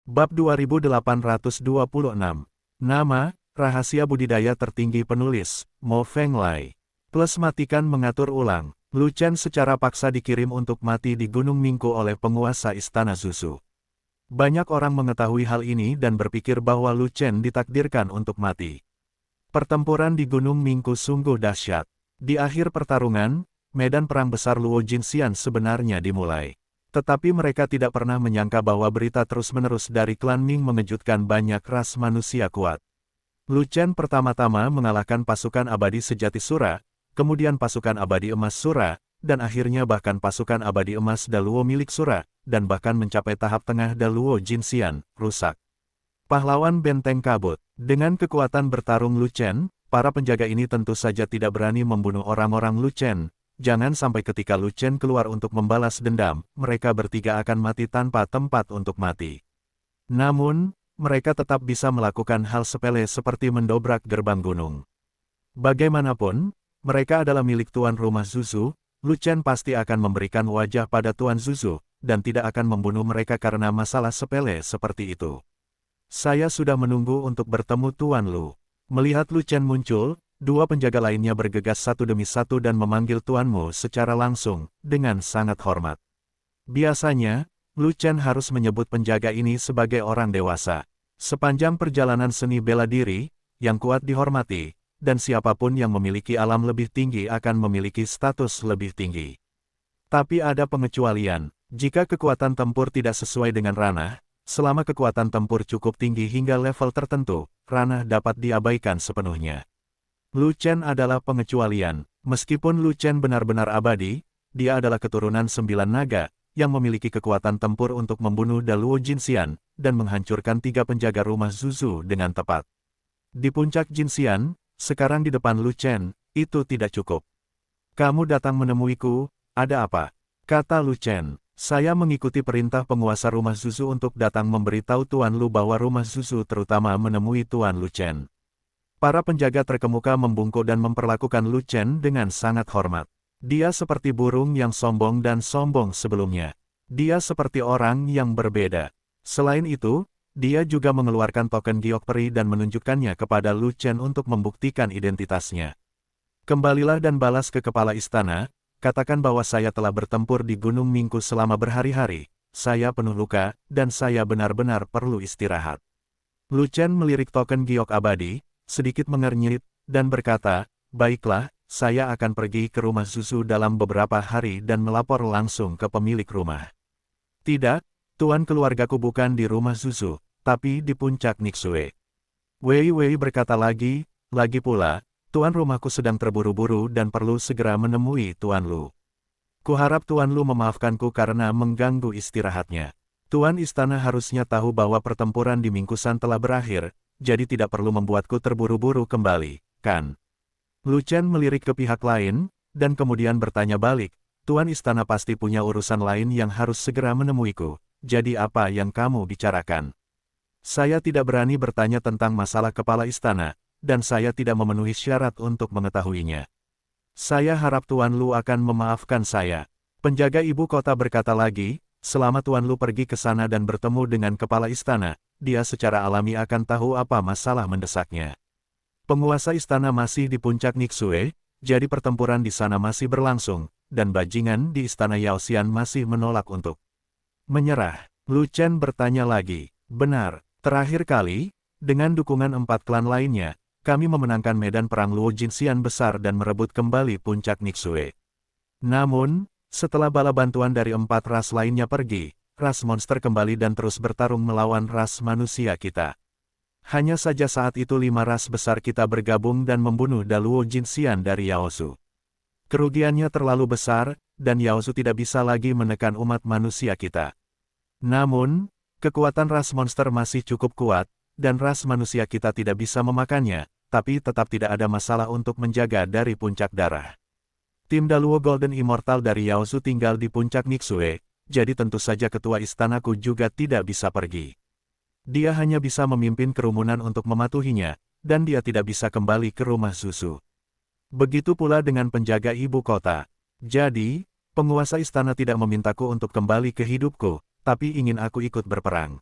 Bab 2826. Nama, rahasia budidaya tertinggi penulis, Mo Fenglai. Plus matikan mengatur ulang. Lu Chen secara paksa dikirim untuk mati di Gunung Mingku oleh penguasa Istana Zuzu. Banyak orang mengetahui hal ini dan berpikir bahwa Lu Chen ditakdirkan untuk mati. Pertempuran di Gunung Mingku sungguh dahsyat. Di akhir pertarungan, medan perang besar Luo Jinxian sebenarnya dimulai. Tetapi mereka tidak pernah menyangka bahwa berita terus-menerus dari klan Ming mengejutkan banyak ras manusia kuat. Lu Chen pertama-tama mengalahkan pasukan abadi sejati Sura, kemudian pasukan abadi emas Sura, dan akhirnya bahkan pasukan abadi emas Daluo milik Sura, dan bahkan mencapai tahap tengah Daluo Jinxian, rusak. Pahlawan benteng kabut. Dengan kekuatan bertarung Lu Chen, para penjaga ini tentu saja tidak berani membunuh orang-orang Lu Chen. Jangan sampai ketika Lu Chen keluar untuk membalas dendam, mereka bertiga akan mati tanpa tempat untuk mati. Namun, mereka tetap bisa melakukan hal sepele seperti mendobrak gerbang gunung. Bagaimanapun, mereka adalah milik Tuan Rumah Zuzu, Lu Chen pasti akan memberikan wajah pada Tuan Zuzu, dan tidak akan membunuh mereka karena masalah sepele seperti itu. Saya sudah menunggu untuk bertemu Tuan Lu. Melihat Lu Chen muncul, dua penjaga lainnya bergegas satu demi satu dan memanggil tuanmu secara langsung, dengan sangat hormat. Biasanya, Lu Chen harus menyebut penjaga ini sebagai orang dewasa. Sepanjang perjalanan seni bela diri, yang kuat dihormati, dan siapapun yang memiliki alam lebih tinggi akan memiliki status lebih tinggi. Tapi ada pengecualian, jika kekuatan tempur tidak sesuai dengan ranah, selama kekuatan tempur cukup tinggi hingga level tertentu, ranah dapat diabaikan sepenuhnya. Lu Chen adalah pengecualian. Meskipun Lu Chen benar-benar abadi, dia adalah keturunan 9 naga, yang memiliki kekuatan tempur untuk membunuh Daluo Jinxian, dan menghancurkan 3 penjaga rumah Zuzu dengan tepat. Di puncak Jinxian, sekarang di depan Lu Chen, itu tidak cukup. Kamu datang menemuiku, ada apa? Kata Lu Chen. Saya mengikuti perintah penguasa rumah Zuzu untuk datang memberitahu Tuan Lu bahwa rumah Zuzu terutama menemui Tuan Lu Chen. Para penjaga terkemuka membungkuk dan memperlakukan Lu Chen dengan sangat hormat. Dia seperti burung yang sombong dan sombong sebelumnya. Dia seperti orang yang berbeda. Selain itu, dia juga mengeluarkan token giok peri dan menunjukkannya kepada Lu Chen untuk membuktikan identitasnya. Kembalilah dan balas ke kepala istana, katakan bahwa saya telah bertempur di Gunung Mingku selama berhari-hari, saya penuh luka, dan saya benar-benar perlu istirahat. Lu Chen melirik token giok abadi, sedikit mengernyit, dan berkata, baiklah, saya akan pergi ke rumah Zuzu dalam beberapa hari dan melapor langsung ke pemilik rumah. Tidak, tuan keluargaku bukan di rumah Zuzu, tapi di puncak Nixue. Wei Wei berkata lagi pula, tuan rumahku sedang terburu-buru dan perlu segera menemui Tuan Lu. Kuharap Tuan Lu memaafkanku karena mengganggu istirahatnya. Tuan istana harusnya tahu bahwa pertempuran di Mingkusan telah berakhir, jadi tidak perlu membuatku terburu-buru kembali, kan? Lu Chen melirik ke pihak lain, dan kemudian bertanya balik, Tuan istana pasti punya urusan lain yang harus segera menemuiku, jadi apa yang kamu bicarakan? Saya tidak berani bertanya tentang masalah kepala istana, dan saya tidak memenuhi syarat untuk mengetahuinya. Saya harap Tuan Lu akan memaafkan saya. Penjaga ibu kota berkata lagi, selama Tuan Lu pergi ke sana dan bertemu dengan kepala istana, dia secara alami akan tahu apa masalah mendesaknya. Penguasa istana masih di puncak Nixue, jadi pertempuran di sana masih berlangsung, dan bajingan di istana Yaoxian masih menolak untuk menyerah. Lu Chen bertanya lagi, benar, terakhir kali, dengan dukungan 4 klan lainnya, kami memenangkan medan perang Luo Jinxian besar dan merebut kembali puncak Nixue. Namun, setelah bala bantuan dari 4 ras lainnya pergi, ras monster kembali dan terus bertarung melawan ras manusia kita. Hanya saja saat itu 5 ras besar kita bergabung dan membunuh Daluo Jinxian dari Yaosu. Kerugiannya terlalu besar, dan Yaosu tidak bisa lagi menekan umat manusia kita. Namun, kekuatan ras monster masih cukup kuat, dan ras manusia kita tidak bisa memakannya, tapi tetap tidak ada masalah untuk menjaga dari puncak darah. Tim Daluo Golden Immortal dari Yaosu tinggal di puncak Nixue, jadi tentu saja ketua istanaku juga tidak bisa pergi. Dia hanya bisa memimpin kerumunan untuk mematuhinya, dan dia tidak bisa kembali ke rumah Zuzu. Begitu pula dengan penjaga ibu kota. Jadi, penguasa istana tidak memintaku untuk kembali ke hidupku, tapi ingin aku ikut berperang.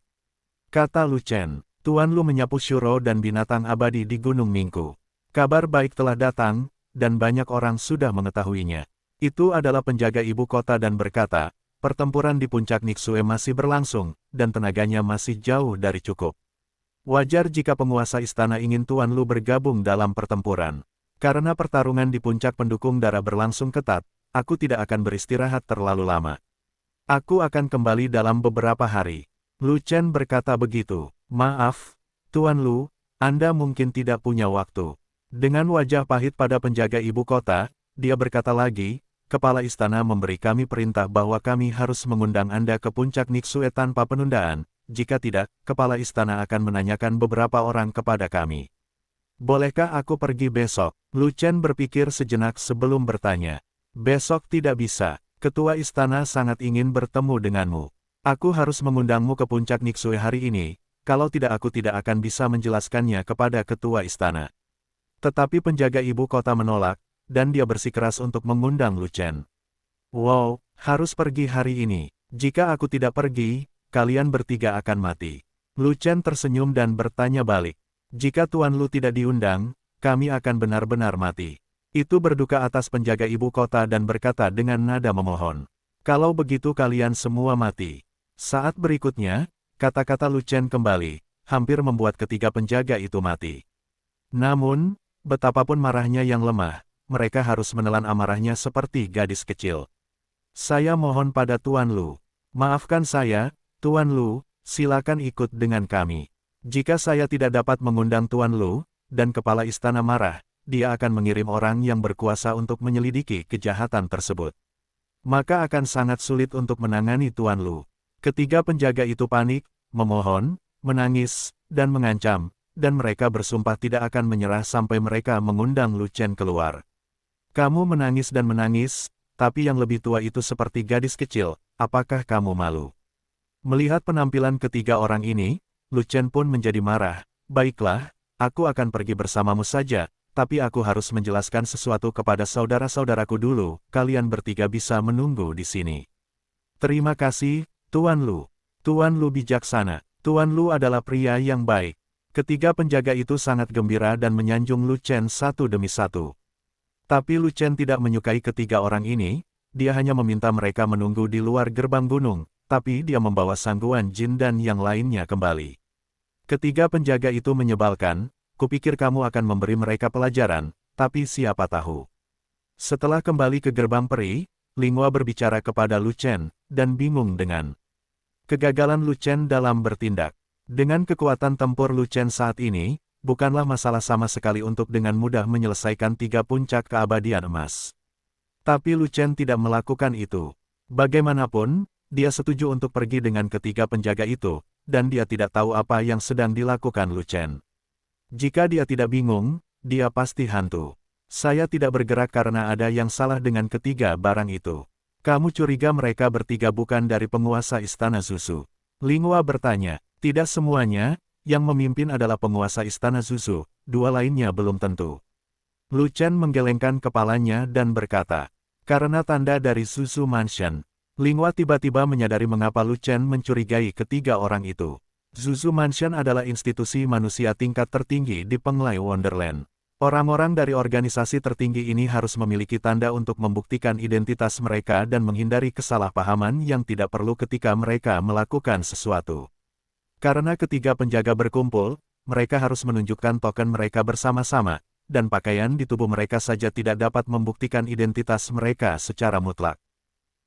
kata Lu Chen. Tuan Lu menyapu Shuro dan binatang abadi di Gunung Mingku. Kabar baik telah datang, dan banyak orang sudah mengetahuinya. Itu adalah penjaga ibu kota dan berkata, pertempuran di puncak Nixue masih berlangsung, dan tenaganya masih jauh dari cukup. Wajar jika penguasa istana ingin Tuan Lu bergabung dalam pertempuran. Karena pertarungan di puncak pendukung darah berlangsung ketat, aku tidak akan beristirahat terlalu lama. Aku akan kembali dalam beberapa hari. Lu Chen berkata begitu. Maaf, Tuan Lu, Anda mungkin tidak punya waktu. Dengan wajah pahit pada penjaga ibu kota, dia berkata lagi, kepala istana memberi kami perintah bahwa kami harus mengundang Anda ke puncak Nixue tanpa penundaan, jika tidak, kepala istana akan menanyakan beberapa orang kepada kami. Bolehkah aku pergi besok? Lu Chen berpikir sejenak sebelum bertanya. Besok tidak bisa, ketua istana sangat ingin bertemu denganmu. Aku harus mengundangmu ke puncak Nixue hari ini, kalau tidak aku tidak akan bisa menjelaskannya kepada ketua istana. Tetapi penjaga ibu kota menolak, dan dia bersikeras untuk mengundang Lu Chen. Wow, harus pergi hari ini. Jika aku tidak pergi, kalian bertiga akan mati. Lu Chen tersenyum dan bertanya balik. Jika Tuan Lu tidak diundang, kami akan benar-benar mati. Itu berduka atas penjaga ibu kota dan berkata dengan nada memohon. Kalau begitu kalian semua mati. Saat berikutnya, kata-kata Lu Chen kembali, hampir membuat ketiga penjaga itu mati. Namun, betapapun marahnya yang lemah, mereka harus menelan amarahnya seperti gadis kecil. Saya mohon pada Tuan Lu. Maafkan saya, Tuan Lu, silakan ikut dengan kami. Jika saya tidak dapat mengundang Tuan Lu, dan kepala istana marah, dia akan mengirim orang yang berkuasa untuk menyelidiki kejahatan tersebut. Maka akan sangat sulit untuk menangani Tuan Lu. Ketiga penjaga itu panik, memohon, menangis, dan mengancam, dan mereka bersumpah tidak akan menyerah sampai mereka mengundang Lu Chen keluar. Kamu menangis dan menangis, tapi yang lebih tua itu seperti gadis kecil, apakah kamu malu? Melihat penampilan ketiga orang ini, Lu Chen pun menjadi marah. Baiklah, aku akan pergi bersamamu saja, tapi aku harus menjelaskan sesuatu kepada saudara-saudaraku dulu, kalian bertiga bisa menunggu di sini. Terima kasih, Tuan Lu. Tuan Lu bijaksana. Tuan Lu adalah pria yang baik. Ketiga penjaga itu sangat gembira dan menyanjung Lu Chen satu demi satu. Tapi Lu Chen tidak menyukai ketiga orang ini, dia hanya meminta mereka menunggu di luar gerbang gunung, tapi dia membawa sangguan jin dan yang lainnya kembali. Ketiga penjaga itu menyebalkan, kupikir kamu akan memberi mereka pelajaran, tapi siapa tahu. Setelah kembali ke gerbang peri, Linghua berbicara kepada Lu Chen, dan bingung dengan kegagalan Lu Chen dalam bertindak. Dengan kekuatan tempur Lu Chen saat ini, bukanlah masalah sama sekali untuk dengan mudah menyelesaikan 3 puncak keabadian emas. Tapi Lu Chen tidak melakukan itu. Bagaimanapun, dia setuju untuk pergi dengan ketiga penjaga itu, dan dia tidak tahu apa yang sedang dilakukan Lu Chen. Jika dia tidak bingung, dia pasti hantu. Saya tidak bergerak karena ada yang salah dengan ketiga barang itu. Kamu curiga mereka bertiga bukan dari penguasa istana Zuzu? Linghua bertanya. Tidak semuanya, yang memimpin adalah penguasa istana Zuzu, 2 lainnya belum tentu. Lu Chen menggelengkan kepalanya dan berkata, karena tanda dari Zuzu Mansion. Linghua tiba-tiba menyadari mengapa Lu Chen mencurigai ketiga orang itu. Zuzu Mansion adalah institusi manusia tingkat tertinggi di Penglai Wonderland. Orang-orang dari organisasi tertinggi ini harus memiliki tanda untuk membuktikan identitas mereka dan menghindari kesalahpahaman yang tidak perlu ketika mereka melakukan sesuatu. Karena ketiga penjaga berkumpul, mereka harus menunjukkan token mereka bersama-sama, dan pakaian di tubuh mereka saja tidak dapat membuktikan identitas mereka secara mutlak.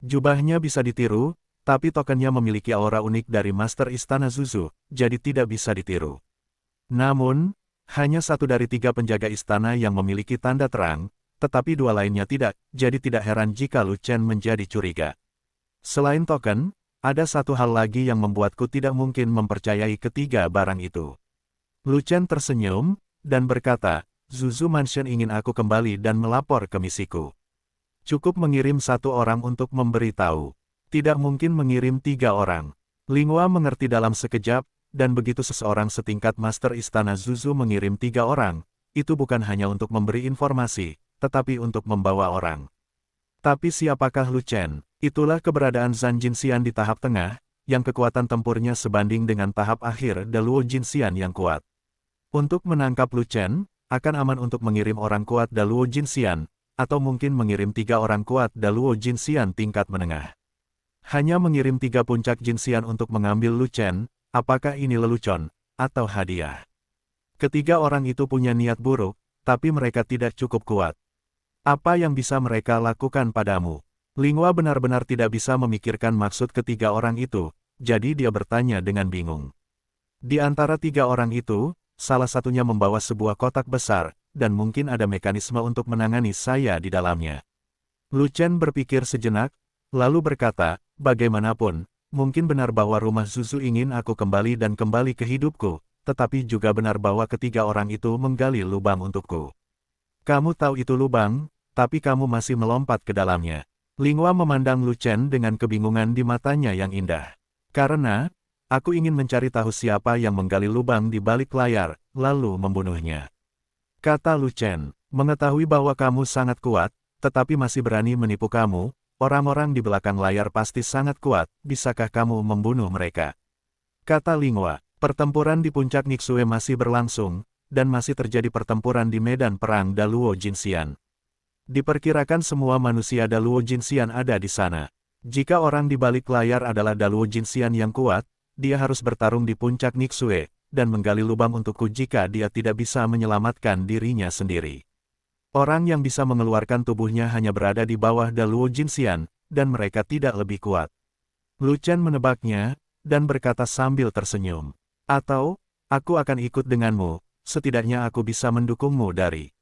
Jubahnya bisa ditiru, tapi tokennya memiliki aura unik dari Master Istana Zuzu, jadi tidak bisa ditiru. Namun, hanya 1 dari 3 penjaga istana yang memiliki tanda terang, tetapi 2 lainnya tidak, jadi tidak heran jika Lu Chen menjadi curiga. Selain token, ada satu hal lagi yang membuatku tidak mungkin mempercayai ketiga barang itu. Lu Chen tersenyum, dan berkata, Zuzu Mansion ingin aku kembali dan melapor ke misiku. Cukup mengirim 1 orang untuk memberitahu. Tidak mungkin mengirim 3 orang. Linghua mengerti dalam sekejap, dan begitu seseorang setingkat Master Istana Zuzu mengirim 3 orang, itu bukan hanya untuk memberi informasi, tetapi untuk membawa orang. Tapi siapakah Lu Chen? Itulah keberadaan Zhan Jinxian di tahap tengah, yang kekuatan tempurnya sebanding dengan tahap akhir Daluo Jinxian yang kuat. Untuk menangkap Lu Chen, akan aman untuk mengirim orang kuat Daluo Jinxian, atau mungkin mengirim 3 orang kuat Daluo Jinxian tingkat menengah. Hanya mengirim 3 puncak Jinxian untuk mengambil Lu Chen, apakah ini lelucon, atau hadiah? Ketiga orang itu punya niat buruk, tapi mereka tidak cukup kuat. Apa yang bisa mereka lakukan padamu? Linghua benar-benar tidak bisa memikirkan maksud ketiga orang itu, jadi dia bertanya dengan bingung. Di antara 3 orang itu, salah satunya membawa sebuah kotak besar, dan mungkin ada mekanisme untuk menangani saya di dalamnya. Lu Chen berpikir sejenak, lalu berkata, bagaimanapun, mungkin benar bahwa rumah Zuzu ingin aku kembali dan kembali ke hidupku, tetapi juga benar bahwa ketiga orang itu menggali lubang untukku. Kamu tahu itu lubang, tapi kamu masih melompat ke dalamnya. Linghua memandang Lu Chen dengan kebingungan di matanya yang indah. Karena, aku ingin mencari tahu siapa yang menggali lubang di balik layar, lalu membunuhnya. Kata Lu Chen, mengetahui bahwa kamu sangat kuat, tetapi masih berani menipu kamu, orang-orang di belakang layar pasti sangat kuat, bisakah kamu membunuh mereka? Kata Linghua, pertempuran di puncak Nixue masih berlangsung, dan masih terjadi pertempuran di medan perang Daluo Jinxian. Diperkirakan semua manusia Daluo Jinxian ada di sana. Jika orang di balik layar adalah Daluo Jinxian yang kuat, dia harus bertarung di puncak Nixue, dan menggali lubang untukku jika dia tidak bisa menyelamatkan dirinya sendiri. Orang yang bisa mengeluarkan tubuhnya hanya berada di bawah Daluo Jinxian, dan mereka tidak lebih kuat. Lu Chen menebaknya, dan berkata sambil tersenyum. Atau, aku akan ikut denganmu, setidaknya aku bisa mendukungmu dari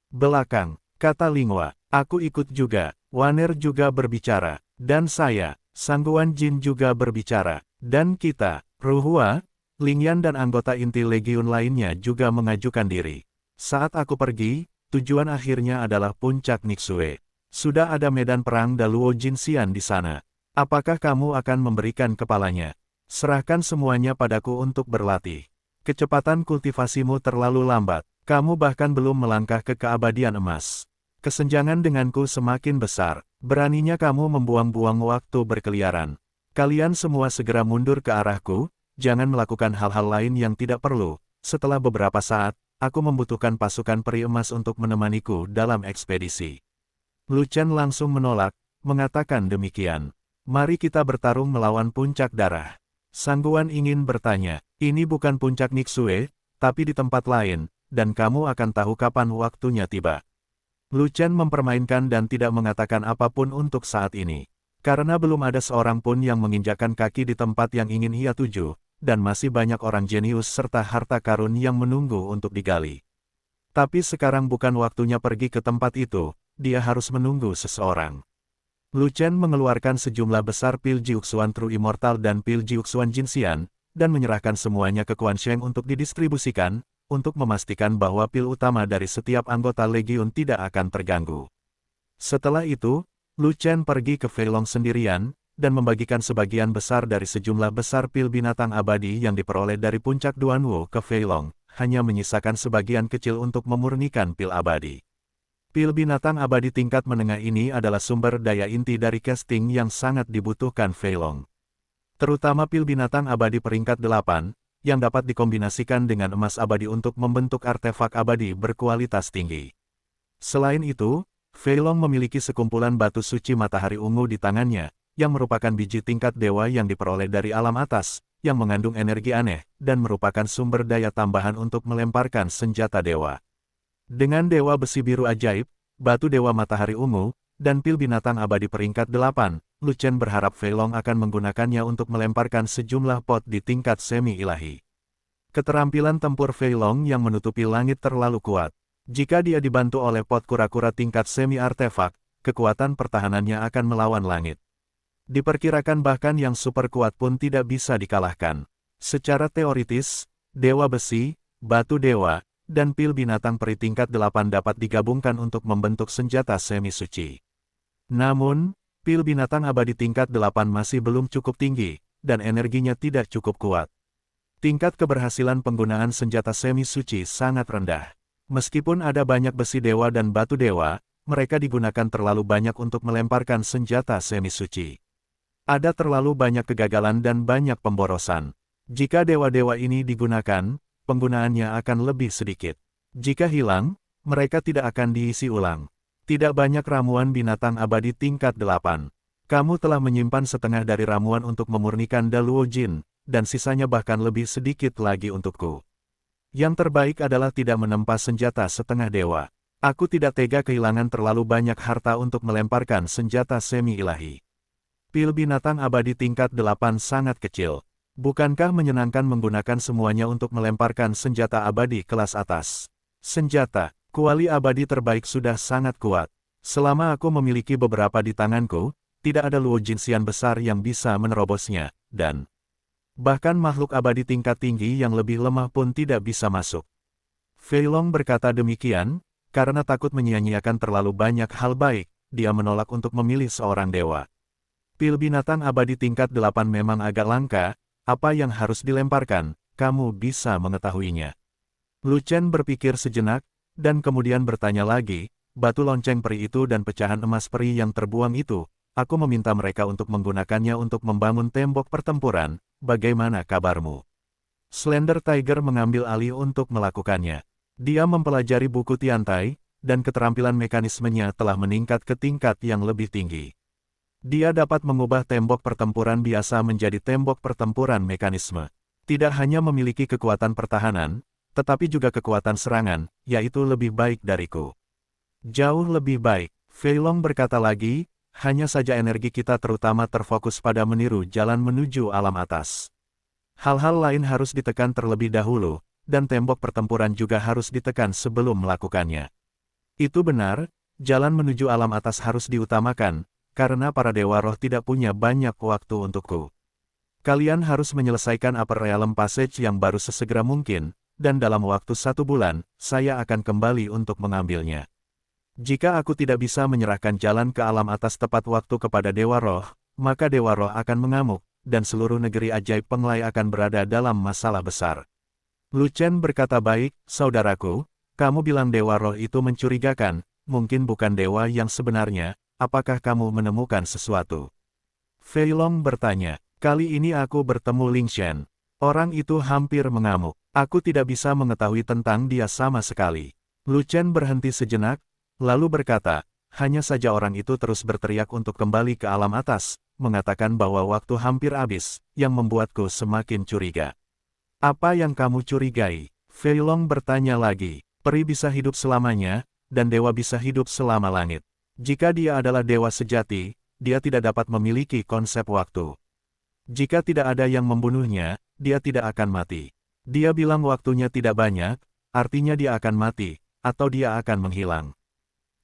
belakang. Kata Linghua, aku ikut juga. Waner juga berbicara, dan saya, Sangguan Jin juga berbicara, dan kita, Ruhua, Lingyan dan anggota inti legiun lainnya juga mengajukan diri. Saat aku pergi, tujuan akhirnya adalah puncak Nixue. Sudah ada medan perang Daluo Jinxian di sana. Apakah kamu akan memberikan kepalanya? Serahkan semuanya padaku untuk berlatih. Kecepatan kultivasimu terlalu lambat, kamu bahkan belum melangkah ke keabadian emas. Kesenjangan denganku semakin besar, beraninya kamu membuang-buang waktu berkeliaran. Kalian semua segera mundur ke arahku, jangan melakukan hal-hal lain yang tidak perlu. Setelah beberapa saat, aku membutuhkan pasukan peri emas untuk menemaniku dalam ekspedisi. Lu Chen langsung menolak, mengatakan demikian. Mari kita bertarung melawan puncak darah. Sangguan ingin bertanya, ini bukan puncak Nixue, tapi di tempat lain, dan kamu akan tahu kapan waktunya tiba. Lu Chen mempermainkan dan tidak mengatakan apapun untuk saat ini. Karena belum ada seorang pun yang menginjakkan kaki di tempat yang ingin ia tuju, dan masih banyak orang jenius serta harta karun yang menunggu untuk digali. Tapi sekarang bukan waktunya pergi ke tempat itu, dia harus menunggu seseorang. Lu Chen mengeluarkan sejumlah besar pil Jiuxuan True Immortal dan pil Jiuxuan Jinxian, dan menyerahkan semuanya ke Quan Sheng untuk didistribusikan, untuk memastikan bahwa pil utama dari setiap anggota legiun tidak akan terganggu. Setelah itu, Lu Chen pergi ke Fei Long sendirian, dan membagikan sebagian besar dari sejumlah besar pil binatang abadi yang diperoleh dari puncak Duanwu ke Fei Long, hanya menyisakan sebagian kecil untuk memurnikan pil abadi. Pil binatang abadi tingkat menengah ini adalah sumber daya inti dari casting yang sangat dibutuhkan Fei Long. Terutama pil binatang abadi peringkat 8, yang dapat dikombinasikan dengan emas abadi untuk membentuk artefak abadi berkualitas tinggi. Selain itu, Fei Long memiliki sekumpulan batu suci matahari ungu di tangannya, yang merupakan biji tingkat dewa yang diperoleh dari alam atas, yang mengandung energi aneh, dan merupakan sumber daya tambahan untuk melemparkan senjata dewa. Dengan dewa besi biru ajaib, batu dewa matahari ungu, dan pil binatang abadi peringkat 8, Lu Chen berharap Fei Long akan menggunakannya untuk melemparkan sejumlah pot di tingkat semi-ilahi. Keterampilan tempur Fei Long yang menutupi langit terlalu kuat. Jika dia dibantu oleh pot kura-kura tingkat semi-artefak, kekuatan pertahanannya akan melawan langit. Diperkirakan bahkan yang super kuat pun tidak bisa dikalahkan. Secara teoritis, dewa besi, batu dewa, dan pil binatang peri tingkat 8 dapat digabungkan untuk membentuk senjata semi-suci. Namun, pil binatang abadi tingkat 8 masih belum cukup tinggi, dan energinya tidak cukup kuat. Tingkat keberhasilan penggunaan senjata semi-suci sangat rendah. Meskipun ada banyak besi dewa dan batu dewa, mereka digunakan terlalu banyak untuk melemparkan senjata semi-suci. Ada terlalu banyak kegagalan dan banyak pemborosan. Jika dewa-dewa ini digunakan, penggunaannya akan lebih sedikit. Jika hilang, mereka tidak akan diisi ulang. Tidak banyak ramuan binatang abadi tingkat 8. Kamu telah menyimpan setengah dari ramuan untuk memurnikan Daluo Jin, dan sisanya bahkan lebih sedikit lagi untukku. Yang terbaik adalah tidak menempa senjata setengah dewa. Aku tidak tega kehilangan terlalu banyak harta untuk melemparkan senjata semi-ilahi. Pil binatang abadi tingkat 8 sangat kecil. Bukankah menyenangkan menggunakan semuanya untuk melemparkan senjata abadi kelas atas? Senjata, kuali abadi terbaik sudah sangat kuat. Selama aku memiliki beberapa di tanganku, tidak ada Luo Jinxian besar yang bisa menerobosnya, dan bahkan makhluk abadi tingkat tinggi yang lebih lemah pun tidak bisa masuk. Fei Long berkata demikian, karena takut menyia-nyiakan terlalu banyak hal baik, dia menolak untuk memilih seorang dewa. Pil binatang abadi tingkat 8 memang agak langka, apa yang harus dilemparkan, kamu bisa mengetahuinya. Lu Chen berpikir sejenak, dan kemudian bertanya lagi, batu lonceng peri itu dan pecahan emas peri yang terbuang itu, aku meminta mereka untuk menggunakannya untuk membangun tembok pertempuran, bagaimana kabarmu? Slender Tiger mengambil alih untuk melakukannya. Dia mempelajari buku Tiantai, dan keterampilan mekanismenya telah meningkat ke tingkat yang lebih tinggi. Dia dapat mengubah tembok pertempuran biasa menjadi tembok pertempuran mekanisme. Tidak hanya memiliki kekuatan pertahanan, tetapi juga kekuatan serangan, yaitu lebih baik dariku. Jauh lebih baik, Fei Long berkata lagi, hanya saja energi kita terutama terfokus pada meniru jalan menuju alam atas. Hal-hal lain harus ditekan terlebih dahulu, dan tembok pertempuran juga harus ditekan sebelum melakukannya. Itu benar, jalan menuju alam atas harus diutamakan, karena para dewa roh tidak punya banyak waktu untukku. Kalian harus menyelesaikan Upper Realm Passage yang baru sesegera mungkin, dan dalam waktu 1 bulan, saya akan kembali untuk mengambilnya. Jika aku tidak bisa menyerahkan jalan ke alam atas tepat waktu kepada dewa roh, maka dewa roh akan mengamuk, dan seluruh negeri ajaib Penglai akan berada dalam masalah besar. Lu Chen berkata, baik, saudaraku, kamu bilang dewa roh itu mencurigakan, mungkin bukan dewa yang sebenarnya. Apakah kamu menemukan sesuatu? Fei Long bertanya. Kali ini aku bertemu Ling Shen. Orang itu hampir mengamuk. Aku tidak bisa mengetahui tentang dia sama sekali. Lu Chen berhenti sejenak, lalu berkata, hanya saja orang itu terus berteriak untuk kembali ke alam atas, mengatakan bahwa waktu hampir habis, yang membuatku semakin curiga. Apa yang kamu curigai? Fei Long bertanya lagi. Peri bisa hidup selamanya, dan dewa bisa hidup selama langit. Jika dia adalah dewa sejati, dia tidak dapat memiliki konsep waktu. Jika tidak ada yang membunuhnya, dia tidak akan mati. Dia bilang waktunya tidak banyak, artinya dia akan mati, atau dia akan menghilang.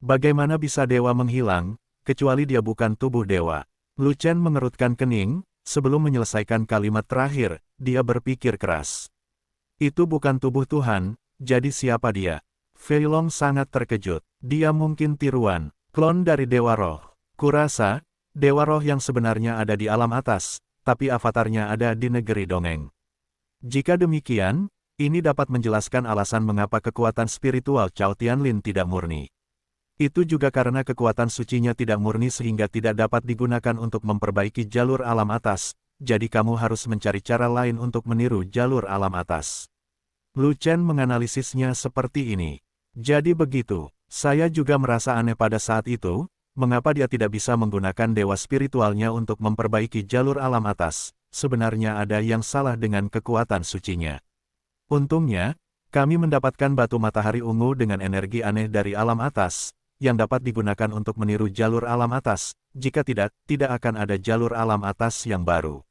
Bagaimana bisa dewa menghilang, kecuali dia bukan tubuh dewa? Lu Chen mengerutkan kening, sebelum menyelesaikan kalimat terakhir, dia berpikir keras. Itu bukan tubuh Tuhan, jadi siapa dia? Fei Long sangat terkejut. Dia mungkin tiruan. Klon dari Dewa Roh. Kurasa, Dewa Roh yang sebenarnya ada di alam atas, tapi avatarnya ada di negeri dongeng. Jika demikian, ini dapat menjelaskan alasan mengapa kekuatan spiritual Cao Tianlin tidak murni. Itu juga karena kekuatan sucinya tidak murni sehingga tidak dapat digunakan untuk memperbaiki jalur alam atas, jadi kamu harus mencari cara lain untuk meniru jalur alam atas. Lu Chen menganalisisnya seperti ini. Jadi begitu. Saya juga merasa aneh pada saat itu, mengapa dia tidak bisa menggunakan dewa spiritualnya untuk memperbaiki jalur alam atas, sebenarnya ada yang salah dengan kekuatan sucinya. Untungnya, kami mendapatkan batu matahari ungu dengan energi aneh dari alam atas, yang dapat digunakan untuk meniru jalur alam atas, jika tidak, tidak akan ada jalur alam atas yang baru.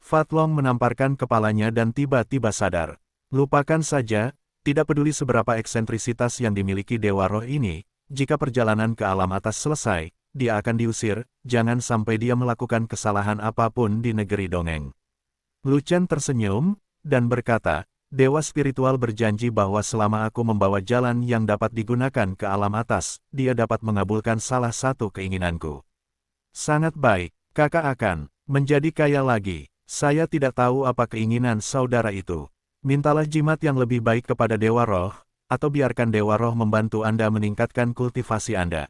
Fat Long menamparkan kepalanya dan tiba-tiba sadar. Lupakan saja. Tidak peduli seberapa eksentrisitas yang dimiliki Dewa Roh ini, jika perjalanan ke alam atas selesai, dia akan diusir, jangan sampai dia melakukan kesalahan apapun di negeri dongeng. Lu Chen tersenyum, dan berkata, Dewa spiritual berjanji bahwa selama aku membawa jalan yang dapat digunakan ke alam atas, dia dapat mengabulkan salah satu keinginanku. Sangat baik, kakak akan menjadi kaya lagi. Saya tidak tahu apa keinginan saudara itu. Mintalah jimat yang lebih baik kepada Dewa Roh, atau biarkan Dewa Roh membantu Anda meningkatkan kultivasi Anda.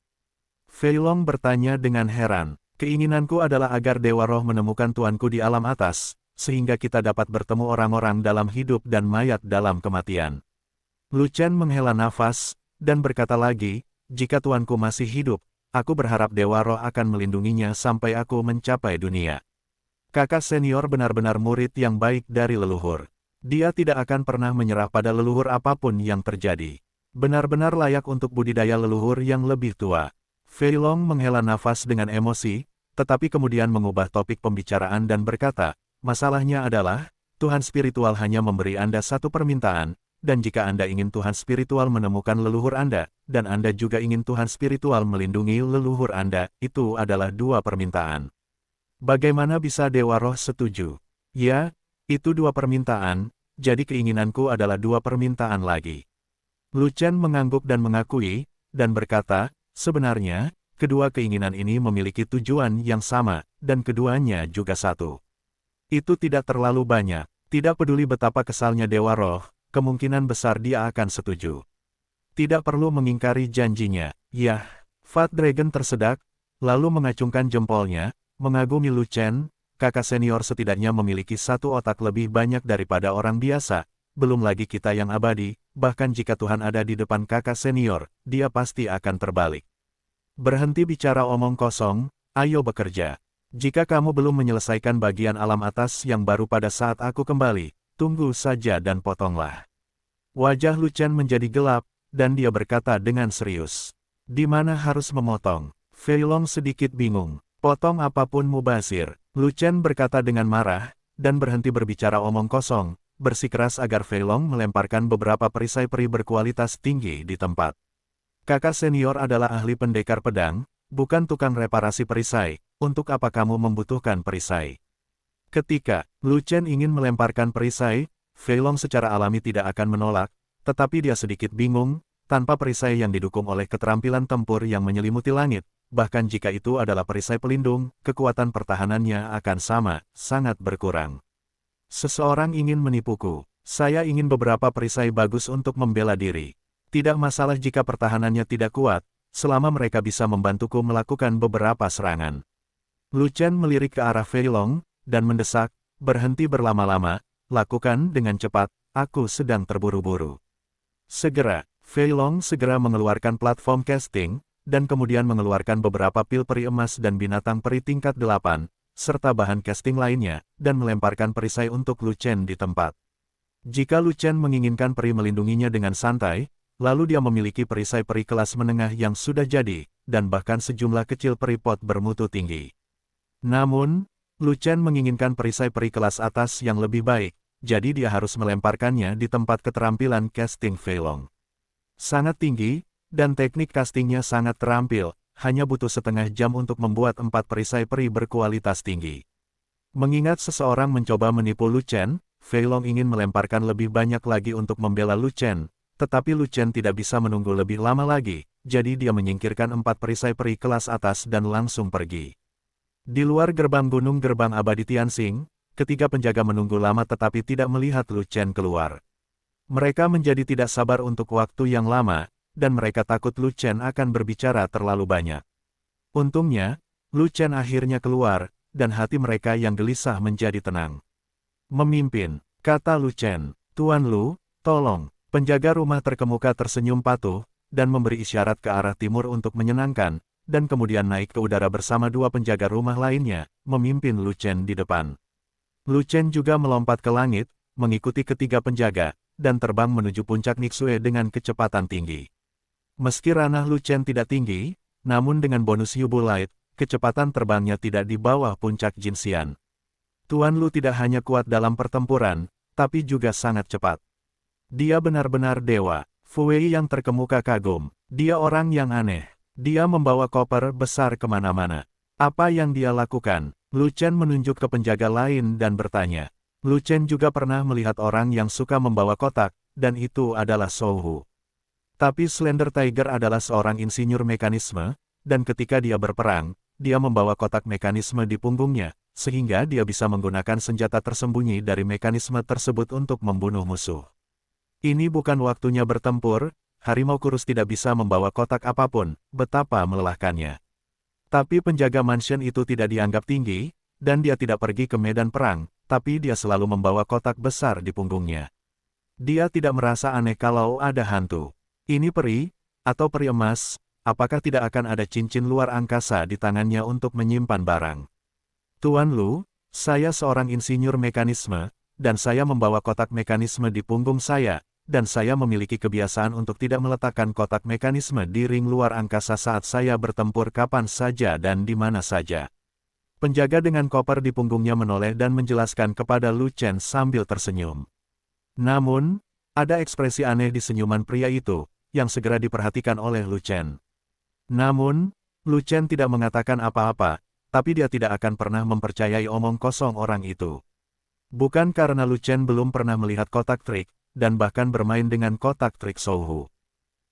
Fei Long bertanya dengan heran. Keinginanku adalah agar Dewa Roh menemukan tuanku di alam atas, sehingga kita dapat bertemu orang-orang dalam hidup dan mayat dalam kematian. Lu Chen menghela nafas, dan berkata lagi, jika tuanku masih hidup, aku berharap Dewa Roh akan melindunginya sampai aku mencapai dunia. Kakak senior benar-benar murid yang baik dari leluhur. Dia tidak akan pernah menyerah pada leluhur apapun yang terjadi. Benar-benar layak untuk budidaya leluhur yang lebih tua. Fei Long menghela nafas dengan emosi, tetapi kemudian mengubah topik pembicaraan dan berkata, masalahnya adalah, Tuhan spiritual hanya memberi Anda satu permintaan, dan jika Anda ingin Tuhan spiritual menemukan leluhur Anda, dan Anda juga ingin Tuhan spiritual melindungi leluhur Anda, itu adalah dua permintaan. Bagaimana bisa Dewa Roh setuju? Ya, itu dua permintaan, jadi keinginanku adalah dua permintaan lagi. Lu Chen mengangguk dan mengakui, dan berkata, sebenarnya, kedua keinginan ini memiliki tujuan yang sama, dan keduanya juga satu. Itu tidak terlalu banyak, tidak peduli betapa kesalnya Dewa Roh, kemungkinan besar dia akan setuju. Tidak perlu mengingkari janjinya, yah. Fat Dragon tersedak, lalu mengacungkan jempolnya, mengagumi Lu Chen, kakak senior setidaknya memiliki satu otak lebih banyak daripada orang biasa, belum lagi kita yang abadi, bahkan jika Tuhan ada di depan kakak senior, dia pasti akan terbalik. Berhenti bicara omong kosong, ayo bekerja. Jika kamu belum menyelesaikan bagian alam atas yang baru pada saat aku kembali, tunggu saja dan potonglah. Wajah Lu Chen menjadi gelap, dan dia berkata dengan serius. Di mana harus memotong? Fei Long sedikit bingung. Potong apapun mubazir. Lu Chen berkata dengan marah, dan berhenti berbicara omong kosong, bersikeras agar Fei Long melemparkan beberapa perisai peri berkualitas tinggi di tempat. Kakak senior adalah ahli pendekar pedang, bukan tukang reparasi perisai. Untuk apa kamu membutuhkan perisai? Ketika Lu Chen ingin melemparkan perisai, Fei Long secara alami tidak akan menolak, tetapi dia sedikit bingung, tanpa perisai yang didukung oleh keterampilan tempur yang menyelimuti langit, bahkan jika itu adalah perisai pelindung, kekuatan pertahanannya akan sangat berkurang. Seseorang ingin menipuku. Saya ingin beberapa perisai bagus untuk membela diri. Tidak masalah jika pertahanannya tidak kuat, selama mereka bisa membantuku melakukan beberapa serangan. Lu Chen melirik ke arah Fei Long, dan mendesak, berhenti berlama-lama, lakukan dengan cepat, aku sedang terburu-buru. Segera, Fei Long segera mengeluarkan platform casting, dan kemudian mengeluarkan beberapa pil peri emas dan binatang peri tingkat 8, serta bahan casting lainnya, dan melemparkan perisai untuk Lu Chen di tempat. Jika Lu Chen menginginkan peri melindunginya dengan santai, lalu dia memiliki perisai peri kelas menengah yang sudah jadi, dan bahkan sejumlah kecil peri pot bermutu tinggi. Namun, Lu Chen menginginkan perisai peri kelas atas yang lebih baik, jadi dia harus melemparkannya di tempat keterampilan casting Fei Long. Sangat tinggi, dan teknik castingnya sangat terampil, hanya butuh setengah jam untuk membuat 4 perisai peri berkualitas tinggi. Mengingat seseorang mencoba menipu Lu Chen, Fei Long ingin melemparkan lebih banyak lagi untuk membela Lu Chen, tetapi Lu Chen tidak bisa menunggu lebih lama lagi, jadi dia menyingkirkan 4 perisai peri kelas atas dan langsung pergi. Di luar gerbang gunung gerbang abadi Tianxing, ketiga penjaga menunggu lama tetapi tidak melihat Lu Chen keluar. Mereka menjadi tidak sabar untuk waktu yang lama, dan mereka takut Lu Chen akan berbicara terlalu banyak. Untungnya, Lu Chen akhirnya keluar, dan hati mereka yang gelisah menjadi tenang. Memimpin, kata Lu Chen, Tuan Lu, tolong. Penjaga rumah terkemuka tersenyum patuh, dan memberi isyarat ke arah timur untuk menyenangkan, dan kemudian naik ke udara bersama dua penjaga rumah lainnya, memimpin Lu Chen di depan. Lu Chen juga melompat ke langit, mengikuti ketiga penjaga, dan terbang menuju puncak Nixue dengan kecepatan tinggi. Meski ranah Lu Chen tidak tinggi, namun dengan bonus Yubu Light, kecepatan terbangnya tidak di bawah puncak Jinxian. Tuan Lu tidak hanya kuat dalam pertempuran, tapi juga sangat cepat. Dia benar-benar dewa. Fu Wei yang terkemuka kagum. Dia orang yang aneh. Dia membawa koper besar kemana-mana. Apa yang dia lakukan? Lu Chen menunjuk ke penjaga lain dan bertanya. Lu Chen juga pernah melihat orang yang suka membawa kotak, dan itu adalah Shou Hu. Tapi Slender Tiger adalah seorang insinyur mekanisme, dan ketika dia berperang, dia membawa kotak mekanisme di punggungnya, sehingga dia bisa menggunakan senjata tersembunyi dari mekanisme tersebut untuk membunuh musuh. Ini bukan waktunya bertempur, harimau kurus tidak bisa membawa kotak apapun, betapa melelahkannya. Tapi penjaga mansion itu tidak dianggap tinggi, dan dia tidak pergi ke medan perang, tapi dia selalu membawa kotak besar di punggungnya. Dia tidak merasa aneh kalau ada hantu. Ini peri, atau peri emas, apakah tidak akan ada cincin luar angkasa di tangannya untuk menyimpan barang? Tuan Lu, saya seorang insinyur mekanisme, dan saya membawa kotak mekanisme di punggung saya, dan saya memiliki kebiasaan untuk tidak meletakkan kotak mekanisme di ring luar angkasa saat saya bertempur kapan saja dan di mana saja. Penjaga dengan koper di punggungnya menoleh dan menjelaskan kepada Lu Chen sambil tersenyum. Namun, ada ekspresi aneh di senyuman pria itu, yang segera diperhatikan oleh Lu Chen. Namun, Lu Chen tidak mengatakan apa-apa, tapi dia tidak akan pernah mempercayai omong kosong orang itu. Bukan karena Lu Chen belum pernah melihat kotak trik, dan bahkan bermain dengan kotak trik Souhu.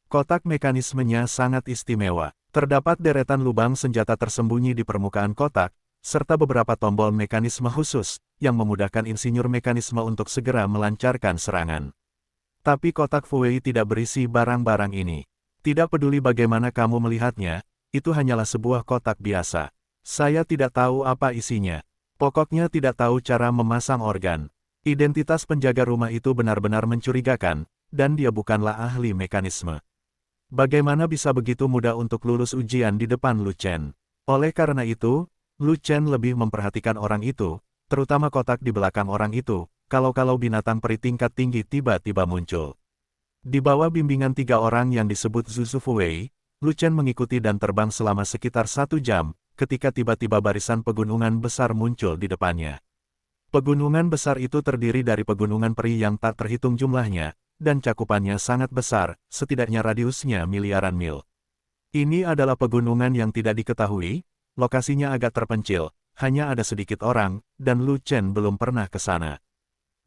Kotak mekanismenya sangat istimewa. Terdapat deretan lubang senjata tersembunyi di permukaan kotak, serta beberapa tombol mekanisme khusus, yang memudahkan insinyur mekanisme untuk segera melancarkan serangan. Tapi kotak Fuwei tidak berisi barang-barang ini. Tidak peduli bagaimana kamu melihatnya, itu hanyalah sebuah kotak biasa. Saya tidak tahu apa isinya. Pokoknya tidak tahu cara memasang organ. Identitas penjaga rumah itu benar-benar mencurigakan, dan dia bukanlah ahli mekanisme. Bagaimana bisa begitu mudah untuk lulus ujian di depan Lu Chen? Oleh karena itu, Lu Chen lebih memperhatikan orang itu, terutama kotak di belakang orang itu, kalau-kalau binatang peri tingkat tinggi tiba-tiba muncul. Di bawah bimbingan 3 orang yang disebut Zuzu Fuwei, Lu Chen mengikuti dan terbang selama sekitar 1 jam, ketika tiba-tiba barisan pegunungan besar muncul di depannya. Pegunungan besar itu terdiri dari pegunungan peri yang tak terhitung jumlahnya, dan cakupannya sangat besar, setidaknya radiusnya miliaran mil. Ini adalah pegunungan yang tidak diketahui, lokasinya agak terpencil, hanya ada sedikit orang, dan Lu Chen belum pernah ke sana.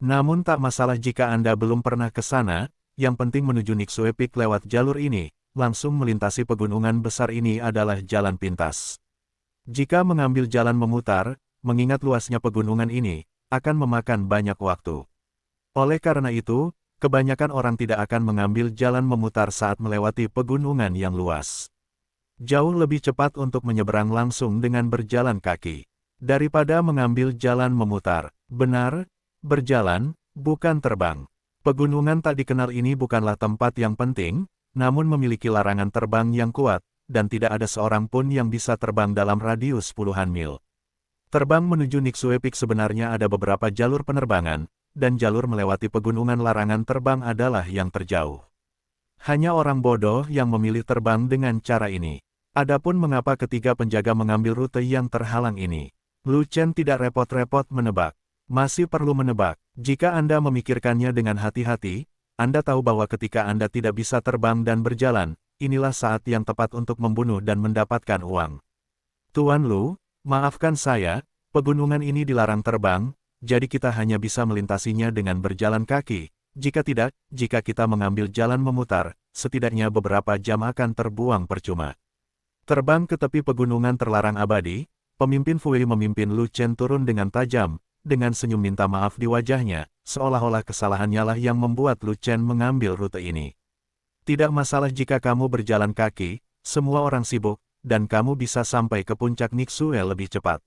Namun tak masalah jika Anda belum pernah ke sana, yang penting menuju Nixue Peak lewat jalur ini, langsung melintasi pegunungan besar ini adalah jalan pintas. Jika mengambil jalan memutar, mengingat luasnya pegunungan ini, akan memakan banyak waktu. Oleh karena itu, kebanyakan orang tidak akan mengambil jalan memutar saat melewati pegunungan yang luas. Jauh lebih cepat untuk menyeberang langsung dengan berjalan kaki, daripada mengambil jalan memutar. Benar, berjalan, bukan terbang. Pegunungan tak dikenal ini bukanlah tempat yang penting, namun memiliki larangan terbang yang kuat, dan tidak ada seorang pun yang bisa terbang dalam radius puluhan mil. Terbang menuju Nixue Peak sebenarnya ada beberapa jalur penerbangan, dan jalur melewati pegunungan larangan terbang adalah yang terjauh. Hanya orang bodoh yang memilih terbang dengan cara ini. Adapun mengapa ketiga penjaga mengambil rute yang terhalang ini, Lu Chen tidak repot-repot menebak. Masih perlu menebak. Jika Anda memikirkannya dengan hati-hati, Anda tahu bahwa ketika Anda tidak bisa terbang dan berjalan, inilah saat yang tepat untuk membunuh dan mendapatkan uang. Tuan Lu, maafkan saya, pegunungan ini dilarang terbang, jadi kita hanya bisa melintasinya dengan berjalan kaki. Jika tidak, jika kita mengambil jalan memutar, setidaknya beberapa jam akan terbuang percuma. Terbang ke tepi pegunungan terlarang abadi, pemimpin Fuwei memimpin Lu Chen turun dengan tajam, dengan senyum minta maaf di wajahnya, seolah-olah kesalahannya lah yang membuat Lu Chen mengambil rute ini. Tidak masalah jika kamu berjalan kaki, semua orang sibuk, dan kamu bisa sampai ke puncak Nixue lebih cepat.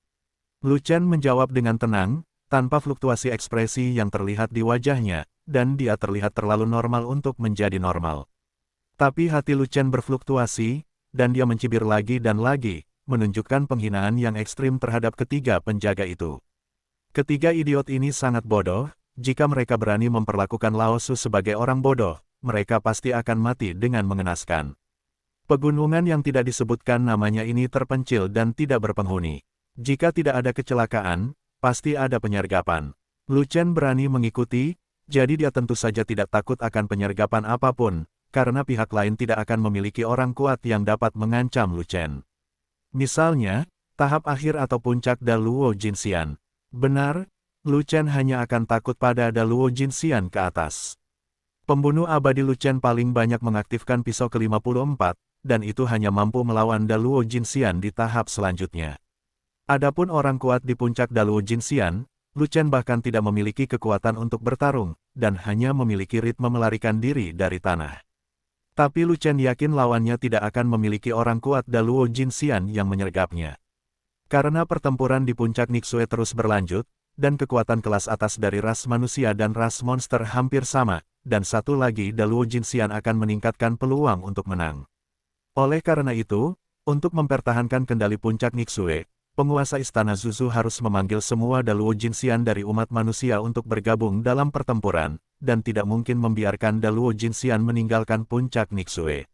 Lu Chen menjawab dengan tenang, tanpa fluktuasi ekspresi yang terlihat di wajahnya, dan dia terlihat terlalu normal untuk menjadi normal. Tapi hati Lu Chen berfluktuasi, dan dia mencibir lagi dan lagi, menunjukkan penghinaan yang ekstrim terhadap ketiga penjaga itu. Ketiga idiot ini sangat bodoh, jika mereka berani memperlakukan Lao Su sebagai orang bodoh, mereka pasti akan mati dengan mengenaskan. Pegunungan yang tidak disebutkan namanya ini terpencil dan tidak berpenghuni. Jika tidak ada kecelakaan, pasti ada penyergapan. Lu Chen berani mengikuti, jadi dia tentu saja tidak takut akan penyergapan apapun, karena pihak lain tidak akan memiliki orang kuat yang dapat mengancam Lu Chen. Misalnya, tahap akhir atau puncak Daluo Jinxian. Benar, Lu Chen hanya akan takut pada Daluo Jinxian ke atas. Pembunuh abadi Lu Chen paling banyak mengaktifkan pisau ke-54, dan itu hanya mampu melawan Daluo Jinxian di tahap selanjutnya. Adapun orang kuat di puncak Daluo Jinxian, Lu Chen bahkan tidak memiliki kekuatan untuk bertarung, dan hanya memiliki ritme melarikan diri dari tanah. Tapi Lu Chen yakin lawannya tidak akan memiliki orang kuat Daluo Jinxian yang menyergapnya. Karena pertempuran di puncak Nixue terus berlanjut, dan kekuatan kelas atas dari ras manusia dan ras monster hampir sama, dan satu lagi Daluo Jinxian akan meningkatkan peluang untuk menang. Oleh karena itu, untuk mempertahankan kendali puncak Nixue, penguasa Istana Zuzu harus memanggil semua Daluo Jinxian dari umat manusia untuk bergabung dalam pertempuran, dan tidak mungkin membiarkan Daluo Jinxian meninggalkan puncak Nixue.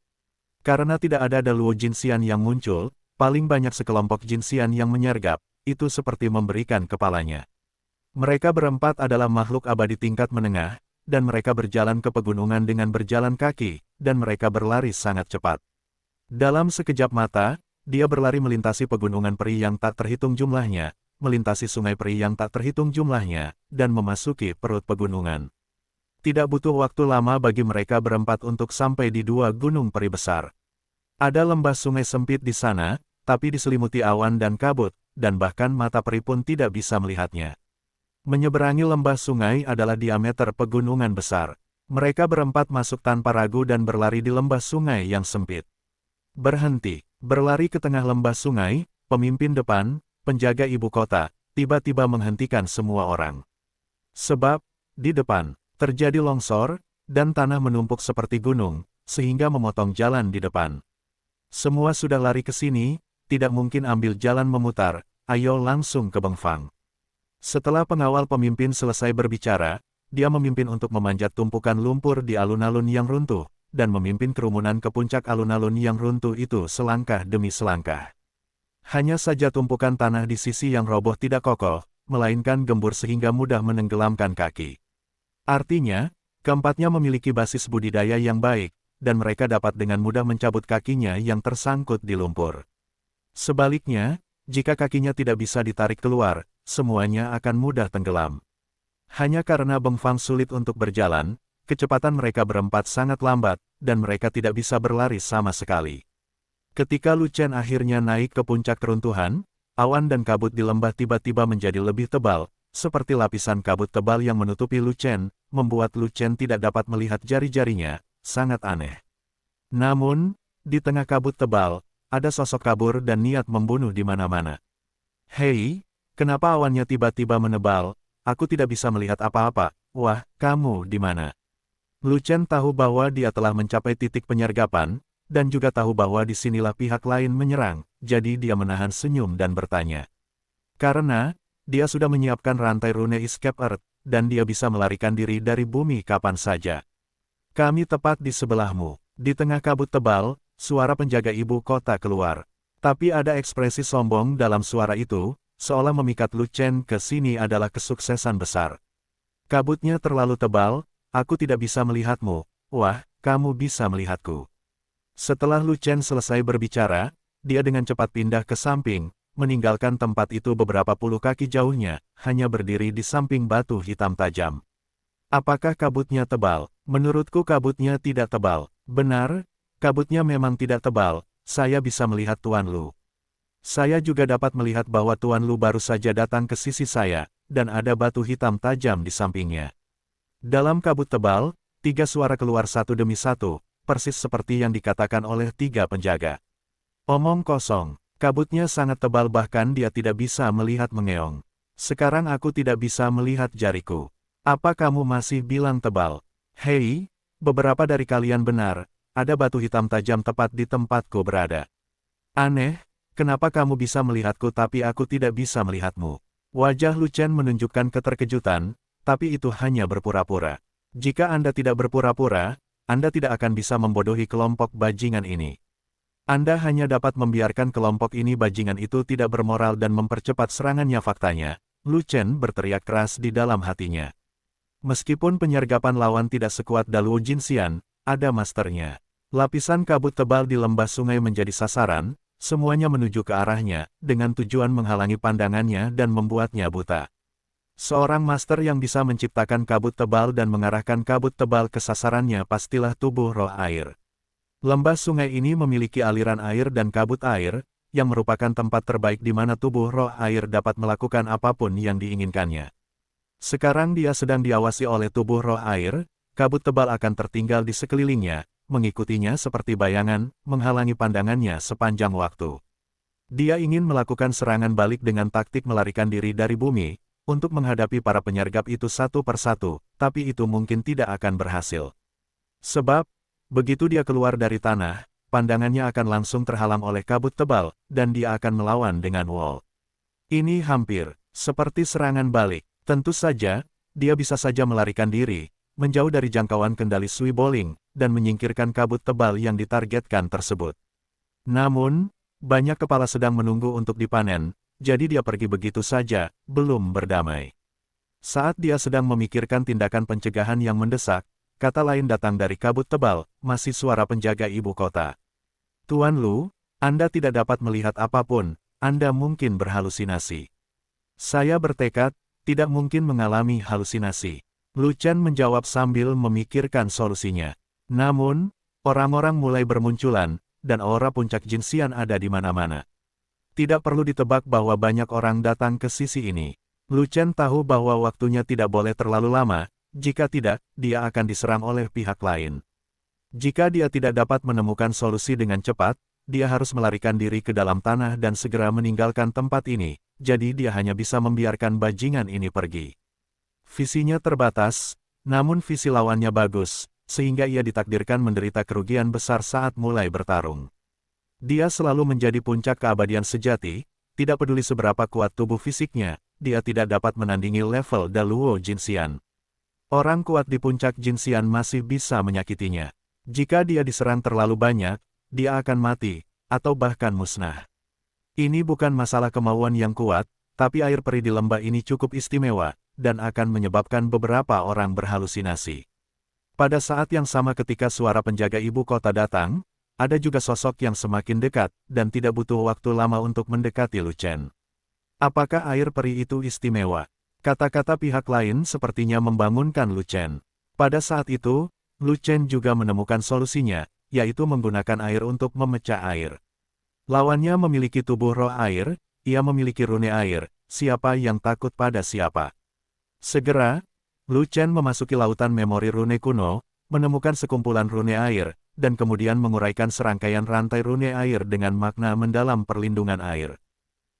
Karena tidak ada Daluo Jinxian yang muncul, paling banyak sekelompok Jinxian yang menyergap, itu seperti memberikan kepalanya. Mereka berempat adalah makhluk abadi tingkat menengah, dan mereka berjalan ke pegunungan dengan berjalan kaki, dan mereka berlari sangat cepat. Dalam sekejap mata, dia berlari melintasi pegunungan peri yang tak terhitung jumlahnya, melintasi sungai peri yang tak terhitung jumlahnya, dan memasuki perut pegunungan. Tidak butuh waktu lama bagi mereka berempat untuk sampai di dua gunung peri besar. Ada lembah sungai sempit di sana, tapi diselimuti awan dan kabut, dan bahkan mata peri pun tidak bisa melihatnya. Menyeberangi lembah sungai adalah diameter pegunungan besar. Mereka berempat masuk tanpa ragu dan berlari di lembah sungai yang sempit. Berhenti, berlari ke tengah lembah sungai, pemimpin depan, penjaga ibu kota, tiba-tiba menghentikan semua orang. Sebab, di depan, terjadi longsor, dan tanah menumpuk seperti gunung, sehingga memotong jalan di depan. Semua sudah lari ke sini, tidak mungkin ambil jalan memutar, ayo langsung ke Bengfang. Setelah pengawal pemimpin selesai berbicara, dia memimpin untuk memanjat tumpukan lumpur di alun-alun yang runtuh, dan memimpin kerumunan ke puncak alun-alun yang runtuh itu selangkah demi selangkah. Hanya saja tumpukan tanah di sisi yang roboh tidak kokoh, melainkan gembur sehingga mudah menenggelamkan kaki. Artinya, keempatnya memiliki basis budidaya yang baik, dan mereka dapat dengan mudah mencabut kakinya yang tersangkut di lumpur. Sebaliknya, jika kakinya tidak bisa ditarik keluar, semuanya akan mudah tenggelam. Hanya karena Bengfang sulit untuk berjalan, kecepatan mereka berempat sangat lambat, dan mereka tidak bisa berlari sama sekali. Ketika Lu Chen akhirnya naik ke puncak keruntuhan, awan dan kabut di lembah tiba-tiba menjadi lebih tebal, seperti lapisan kabut tebal yang menutupi Lu Chen, membuat Lu Chen tidak dapat melihat jari-jarinya, sangat aneh. Namun, di tengah kabut tebal, ada sosok kabur dan niat membunuh di mana-mana. Hei, kenapa awannya tiba-tiba menebal? Aku tidak bisa melihat apa-apa. Wah, kamu di mana? Lu Chen tahu bahwa dia telah mencapai titik penyergapan, dan juga tahu bahwa disinilah pihak lain menyerang, jadi dia menahan senyum dan bertanya. Karena, dia sudah menyiapkan rantai rune Escape Earth, dan dia bisa melarikan diri dari bumi kapan saja. Kami tepat di sebelahmu. Di tengah kabut tebal, suara penjaga ibu kota keluar. Tapi ada ekspresi sombong dalam suara itu, seolah memikat Lu Chen ke sini adalah kesuksesan besar. Kabutnya terlalu tebal, aku tidak bisa melihatmu. Wah, kamu bisa melihatku. Setelah Lu Chen selesai berbicara, dia dengan cepat pindah ke samping, meninggalkan tempat itu beberapa puluh kaki jauhnya, hanya berdiri di samping batu hitam tajam. Apakah kabutnya tebal? Menurutku kabutnya tidak tebal. Benar, kabutnya memang tidak tebal, saya bisa melihat Tuan Lu. Saya juga dapat melihat bahwa Tuan Lu baru saja datang ke sisi saya, dan ada batu hitam tajam di sampingnya. Dalam kabut tebal, tiga suara keluar satu demi satu, persis seperti yang dikatakan oleh tiga penjaga. Omong kosong, kabutnya sangat tebal bahkan dia tidak bisa melihat mengeong. Sekarang aku tidak bisa melihat jariku. Apa kamu masih bilang tebal? Hei, beberapa dari kalian benar, ada batu hitam tajam tepat di tempatku berada. Aneh, kenapa kamu bisa melihatku tapi aku tidak bisa melihatmu? Wajah Lu Chen menunjukkan keterkejutan, tapi itu hanya berpura-pura. Jika Anda tidak berpura-pura, Anda tidak akan bisa membodohi kelompok bajingan ini. Anda hanya dapat membiarkan kelompok ini bajingan itu tidak bermoral dan mempercepat serangannya faktanya. Lu Chen berteriak keras di dalam hatinya. Meskipun penyergapan lawan tidak sekuat Daluo Jinxian, ada masternya. Lapisan kabut tebal di lembah sungai menjadi sasaran, semuanya menuju ke arahnya, dengan tujuan menghalangi pandangannya dan membuatnya buta. Seorang master yang bisa menciptakan kabut tebal dan mengarahkan kabut tebal ke sasarannya pastilah tubuh roh air. Lembah sungai ini memiliki aliran air dan kabut air, yang merupakan tempat terbaik di mana tubuh roh air dapat melakukan apapun yang diinginkannya. Sekarang dia sedang diawasi oleh tubuh roh air, kabut tebal akan tertinggal di sekelilingnya, mengikutinya seperti bayangan, menghalangi pandangannya sepanjang waktu. Dia ingin melakukan serangan balik dengan taktik melarikan diri dari bumi, untuk menghadapi para penyergap itu satu persatu, tapi itu mungkin tidak akan berhasil. Sebab, begitu dia keluar dari tanah, pandangannya akan langsung terhalang oleh kabut tebal, dan dia akan melawan dengan wall. Ini hampir seperti serangan balik. Tentu saja, dia bisa saja melarikan diri, menjauh dari jangkauan kendali Sui Bowling, dan menyingkirkan kabut tebal yang ditargetkan tersebut. Namun, banyak kepala sedang menunggu untuk dipanen, jadi dia pergi begitu saja, belum berdamai. Saat dia sedang memikirkan tindakan pencegahan yang mendesak, kata lain datang dari kabut tebal, masih suara penjaga ibu kota. Tuan Lu, Anda tidak dapat melihat apapun, Anda mungkin berhalusinasi. Saya bertekad, tidak mungkin mengalami halusinasi. Lu Chen menjawab sambil memikirkan solusinya. Namun, orang-orang mulai bermunculan, dan aura puncak Jin Xian ada di mana-mana. Tidak perlu ditebak bahwa banyak orang datang ke sisi ini. Lu Chen tahu bahwa waktunya tidak boleh terlalu lama, jika tidak, dia akan diserang oleh pihak lain. Jika dia tidak dapat menemukan solusi dengan cepat, dia harus melarikan diri ke dalam tanah dan segera meninggalkan tempat ini, jadi dia hanya bisa membiarkan bajingan ini pergi. Visinya terbatas, namun visi lawannya bagus, sehingga ia ditakdirkan menderita kerugian besar saat mulai bertarung. Dia selalu menjadi puncak keabadian sejati, tidak peduli seberapa kuat tubuh fisiknya, dia tidak dapat menandingi level Daluo Jin Xian. Orang kuat di puncak Jin Xian masih bisa menyakitinya. Jika dia diserang terlalu banyak, dia akan mati, atau bahkan musnah. Ini bukan masalah kemauan yang kuat, tapi air peri di lembah ini cukup istimewa, dan akan menyebabkan beberapa orang berhalusinasi. Pada saat yang sama ketika suara penjaga ibu kota datang, ada juga sosok yang semakin dekat, dan tidak butuh waktu lama untuk mendekati Lu Chen. Apakah air peri itu istimewa? Kata-kata pihak lain sepertinya membangunkan Lu Chen. Pada saat itu, Lu Chen juga menemukan solusinya, yaitu menggunakan air untuk memecah air. Lawannya memiliki tubuh roh air, ia memiliki rune air, siapa yang takut pada siapa? Segera, Lu Chen memasuki lautan memori rune kuno, menemukan sekumpulan rune air, dan kemudian menguraikan serangkaian rantai rune air dengan makna mendalam perlindungan air.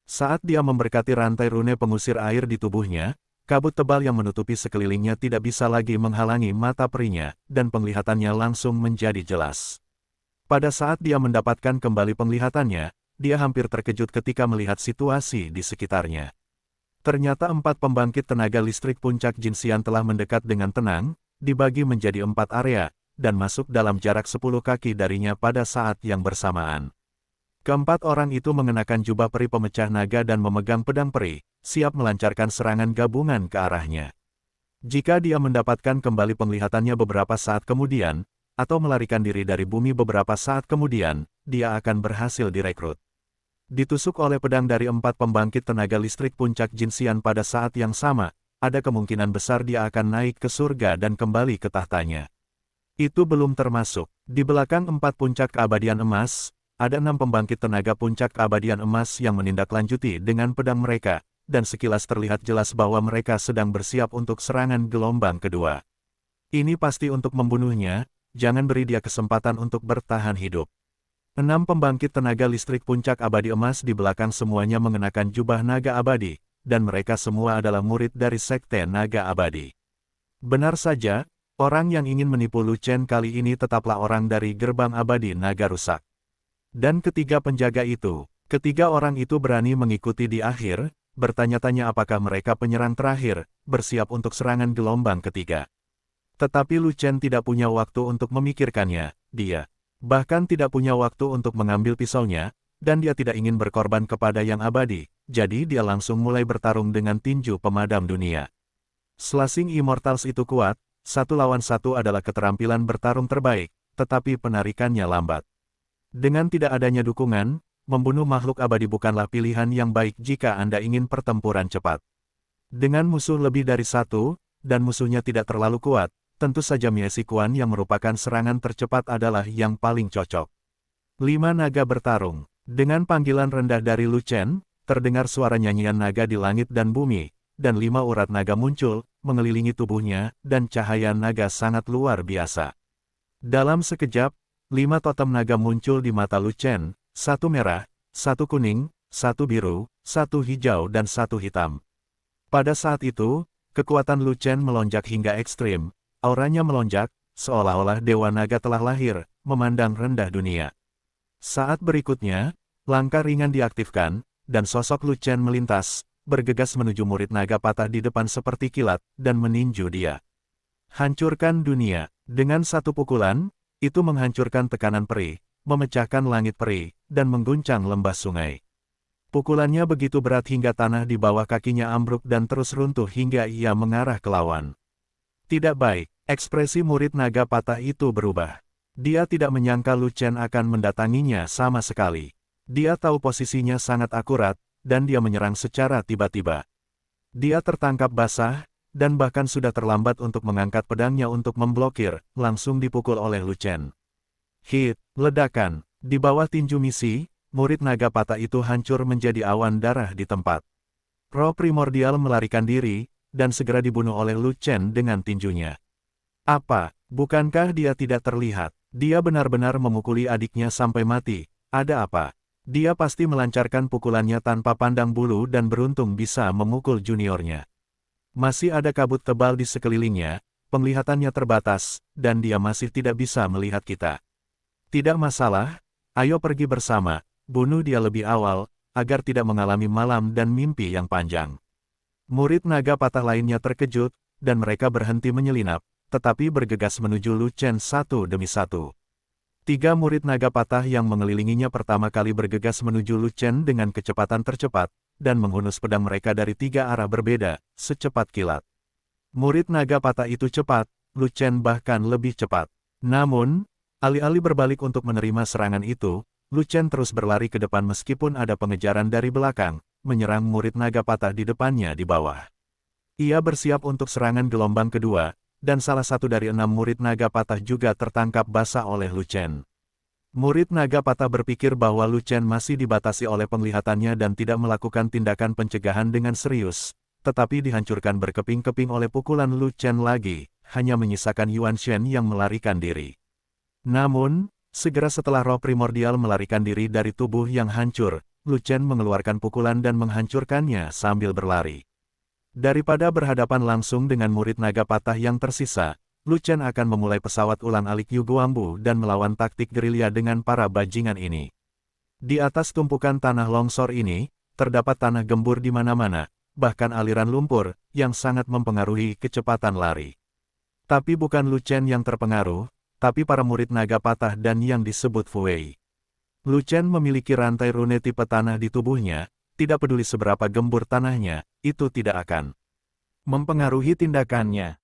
Saat dia memberkati rantai rune pengusir air di tubuhnya, kabut tebal yang menutupi sekelilingnya tidak bisa lagi menghalangi mata perinya, dan penglihatannya langsung menjadi jelas. Pada saat dia mendapatkan kembali penglihatannya, dia hampir terkejut ketika melihat situasi di sekitarnya. Ternyata 4 pembangkit tenaga listrik puncak Jin Xian telah mendekat dengan tenang, dibagi menjadi 4 area, dan masuk dalam jarak 10 kaki darinya pada saat yang bersamaan. Keempat orang itu mengenakan jubah peri pemecah naga dan memegang pedang peri, siap melancarkan serangan gabungan ke arahnya. Jika dia mendapatkan kembali penglihatannya beberapa saat kemudian, atau melarikan diri dari bumi beberapa saat kemudian, dia akan berhasil direkrut. Ditusuk oleh pedang dari 4 pembangkit tenaga listrik puncak Jin Xian pada saat yang sama, ada kemungkinan besar dia akan naik ke surga dan kembali ke tahtanya. Itu belum termasuk, di belakang 4 puncak keabadian emas, ada 6 pembangkit tenaga puncak keabadian emas yang menindaklanjuti dengan pedang mereka, dan sekilas terlihat jelas bahwa mereka sedang bersiap untuk serangan gelombang kedua. Ini pasti untuk membunuhnya, jangan beri dia kesempatan untuk bertahan hidup. 6 pembangkit tenaga listrik puncak abadi emas di belakang semuanya mengenakan jubah naga abadi, dan mereka semua adalah murid dari Sekte Naga Abadi. Benar saja, orang yang ingin menipu Lu Chen kali ini tetaplah orang dari gerbang abadi naga rusak. Dan ketiga penjaga itu, ketiga orang itu berani mengikuti di akhir, bertanya-tanya apakah mereka penyerang terakhir, bersiap untuk serangan gelombang ketiga. Tetapi Lu Chen tidak punya waktu untuk memikirkannya, dia bahkan tidak punya waktu untuk mengambil pisaunya, dan dia tidak ingin berkorban kepada yang abadi, jadi dia langsung mulai bertarung dengan tinju pemadam dunia. Slashing Immortals itu kuat, 1 lawan 1 adalah keterampilan bertarung terbaik, tetapi penarikannya lambat. Dengan tidak adanya dukungan, membunuh makhluk abadi bukanlah pilihan yang baik jika Anda ingin pertempuran cepat. Dengan musuh lebih dari 1, dan musuhnya tidak terlalu kuat, tentu saja Miesi Kuan yang merupakan serangan tercepat adalah yang paling cocok. 5 naga bertarung. Dengan panggilan rendah dari Lu Chen, terdengar suara nyanyian naga di langit dan bumi, dan 5 urat naga muncul, mengelilingi tubuhnya, dan cahaya naga sangat luar biasa. Dalam sekejap, 5 totem naga muncul di mata Lu Chen, 1 merah, 1 kuning, 1 biru, 1 hijau dan 1 hitam. Pada saat itu, kekuatan Lu Chen melonjak hingga ekstrim, auranya melonjak, seolah-olah Dewa Naga telah lahir, memandang rendah dunia. Saat berikutnya, langkah ringan diaktifkan, dan sosok Lu Chen melintas, bergegas menuju murid naga patah di depan seperti kilat, dan meninju dia. Hancurkan dunia. Dengan satu pukulan, itu menghancurkan tekanan peri, memecahkan langit peri, dan mengguncang lembah sungai. Pukulannya begitu berat hingga tanah di bawah kakinya ambruk dan terus runtuh hingga ia mengarah ke lawan. Tidak baik, ekspresi murid naga patah itu berubah. Dia tidak menyangka Lu Chen akan mendatanginya sama sekali. Dia tahu posisinya sangat akurat, dan dia menyerang secara tiba-tiba. Dia tertangkap basah, dan bahkan sudah terlambat untuk mengangkat pedangnya untuk memblokir, langsung dipukul oleh Lu Chen. Hit, ledakan, di bawah tinju misi, murid naga patah itu hancur menjadi awan darah di tempat. Roh primordial melarikan diri, dan segera dibunuh oleh Lu Chen dengan tinjunya. Apa, bukankah dia tidak terlihat? Dia benar-benar memukuli adiknya sampai mati. Ada apa? Dia pasti melancarkan pukulannya tanpa pandang bulu dan beruntung bisa memukul juniornya. Masih ada kabut tebal di sekelilingnya, penglihatannya terbatas, dan dia masih tidak bisa melihat kita. Tidak masalah, ayo pergi bersama, bunuh dia lebih awal, agar tidak mengalami malam dan mimpi yang panjang. Murid naga patah lainnya terkejut, dan mereka berhenti menyelinap, tetapi bergegas menuju Lu Chen satu demi satu. 3 murid naga patah yang mengelilinginya pertama kali bergegas menuju Lu Chen dengan kecepatan tercepat, dan menghunus pedang mereka dari 3 arah berbeda, secepat kilat. Murid naga patah itu cepat, Lu Chen bahkan lebih cepat. Namun, alih-alih berbalik untuk menerima serangan itu, Lu Chen terus berlari ke depan meskipun ada pengejaran dari belakang, menyerang murid naga patah di depannya di bawah. Ia bersiap untuk serangan gelombang kedua, dan salah satu dari 6 murid naga patah juga tertangkap basah oleh Lu Chen. Murid naga patah berpikir bahwa Lu Chen masih dibatasi oleh penglihatannya dan tidak melakukan tindakan pencegahan dengan serius, tetapi dihancurkan berkeping-keping oleh pukulan Lu Chen lagi, hanya menyisakan Yuan Shen yang melarikan diri. Namun, segera setelah roh primordial melarikan diri dari tubuh yang hancur, Lu Chen mengeluarkan pukulan dan menghancurkannya sambil berlari. Daripada berhadapan langsung dengan murid naga patah yang tersisa, Lu Chen akan memulai pesawat ulang-alik Yuguambu dan melawan taktik gerilya dengan para bajingan ini. Di atas tumpukan tanah longsor ini, terdapat tanah gembur di mana-mana, bahkan aliran lumpur, yang sangat mempengaruhi kecepatan lari. Tapi bukan Lu Chen yang terpengaruh, tapi para murid naga patah dan yang disebut Fu Wei. Lu Chen memiliki rantai rune tipe tanah di tubuhnya, tidak peduli seberapa gembur tanahnya, itu tidak akan mempengaruhi tindakannya.